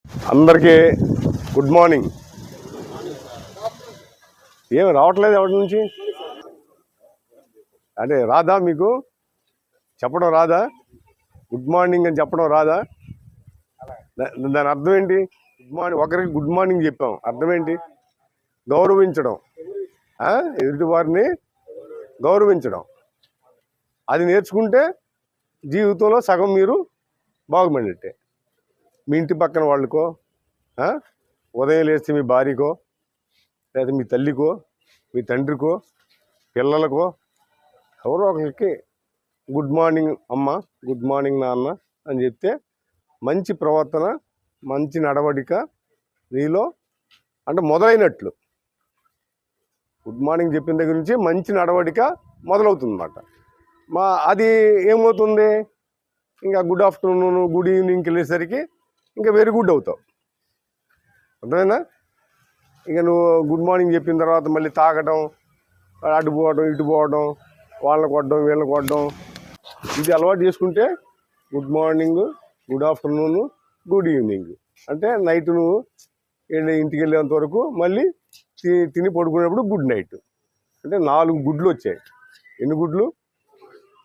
అందరికీ good morning. ఏమి రావట్లేదు ఎవరి నుంచి? అంటే రాదా మీకు చెప్పడం రాదా? గుడ్ మార్నింగ్ అని చెప్పడం రాదా? దాని అర్థం ఏంటి? గుడ్ మార్నింగ్, ఒకరికి గుడ్ మార్నింగ్ చెప్పాం, అర్థం ఏంటి? గౌరవించడం, ఎదుటి వారిని గౌరవించడం. అది నేర్చుకుంటే జీవితంలో సగం మీరు బాగుపడినట్టే. మీ ఇంటి పక్కన వాళ్ళకో, ఉదయం లేస్తే మీ భార్యకో, లేదా మీ తల్లికో, మీ తండ్రికో, పిల్లలకో, ఎవరో ఒకరికి గుడ్ మార్నింగ్ అమ్మ, గుడ్ మార్నింగ్ నాన్న అని చెప్తే మంచి ప్రవర్తన, మంచి నడవడిక నీలో అంటే మొదలైనట్లు. గుడ్ మార్నింగ్ చెప్పిన దగ్గర నుంచి మంచి నడవడిక మొదలవుతుంది అన్నమాట. అది ఏమవుతుంది, ఇంకా గుడ్ ఆఫ్టర్నూన్, గుడ్ ఈవినింగ్కి వెళ్ళేసరికి ఇంకా వెరీ గుడ్ అవుతావు. అర్థమైనా? ఇక నువ్వు గుడ్ మార్నింగ్ చెప్పిన తర్వాత మళ్ళీ తాగడం, అటు పోవడం, ఇటు పోవడం, వాళ్ళని కొట్టడం, వీళ్ళని కొట్టడం, ఇది అలవాటు చేసుకుంటే good morning, good afternoon, good evening అంటే నైట్ నువ్వు ఇంటికి వెళ్ళేంత వరకు మళ్ళీ తిని పడుకునేప్పుడు గుడ్ నైట్ అంటే 4 గుడ్లు వచ్చాయి. ఎన్ని గుడ్లు?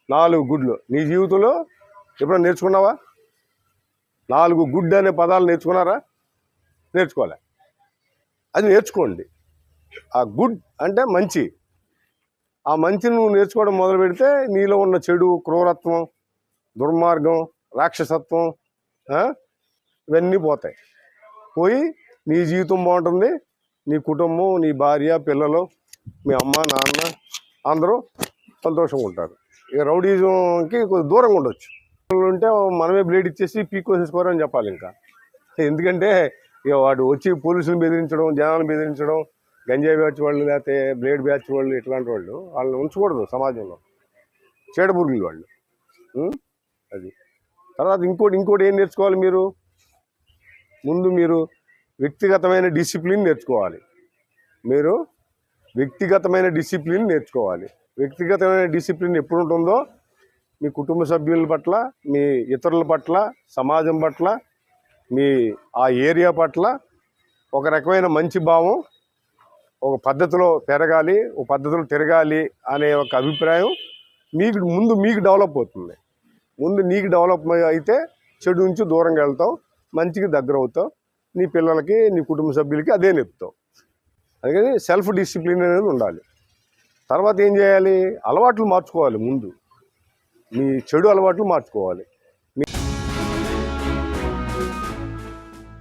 4 గుడ్లు. నీ జీవితంలో ఎప్పుడైనా నేర్చుకున్నావా? 4 గుడ్ అనే పదాలు నేర్చుకున్నారా? నేర్చుకోలే. అది నేర్చుకోండి. ఆ గుడ్ అంటే మంచి. ఆ మంచిని నువ్వు నేర్చుకోవడం మొదలు పెడితే నీలో ఉన్న చెడు, క్రూరత్వం, దుర్మార్గం, రాక్షసత్వం ఇవన్నీ పోతాయి. పోయి నీ జీవితం బాగుంటుంది, నీ కుటుంబం, నీ భార్య, పిల్లలు, మీ అమ్మ, నాన్న అందరూ సంతోషంగా ఉంటారు. ఇక రౌడీజంకి కొద్దిగా దూరంగా ఉండొచ్చు. ఉంటే మనమే బ్లేడ్ ఇచ్చేసి పీక్కోసేసుకోరని చెప్పాలి. ఇంకా ఎందుకంటే ఇక వాడు వచ్చి పోలీసులను బెదిరించడం, జనాలను బెదిరించడం, గంజాయి బ్యాచ్ వాళ్ళు, లేకపోతే బ్లేడ్ బ్యాచ్ వాళ్ళు, ఇట్లాంటి వాళ్ళు వాళ్ళని ఉంచకూడదు సమాజంలో. చీడపురుగులు వాళ్ళు. అది తర్వాత ఇంకోటి ఏం నేర్చుకోవాలి మీరు? ముందు మీరు వ్యక్తిగతమైన డిసిప్లిన్ నేర్చుకోవాలి. వ్యక్తిగతమైన డిసిప్లిన్ నేర్చుకోవాలి. వ్యక్తిగతమైన డిసిప్లిన్ ఎప్పుడు ఉంటుందో మీ కుటుంబ సభ్యుల పట్ల, మీ ఇతరుల పట్ల, సమాజం పట్ల, మీ ఆ ఏరియా పట్ల ఒక రకమైన మంచి భావం, ఒక పద్ధతిలో పెరగాలి, ఒక పద్ధతిలో తిరగాలి అనే ఒక అభిప్రాయం మీకు డెవలప్ అవుతుంది. ముందు నీకు డెవలప్ అయితే చెడు నుంచి దూరంగా వెళ్తావు, మంచికి దగ్గర అవుతావు, నీ పిల్లలకి, నీ కుటుంబ సభ్యులకి అదే నేర్పుతావు. అందుకని సెల్ఫ్ డిసిప్లిన్ అనేది ఉండాలి. తర్వాత ఏం చేయాలి? అలవాట్లు మార్చుకోవాలి. ముందు మీ చెడు అలవాట్లు మార్చుకోవాలి.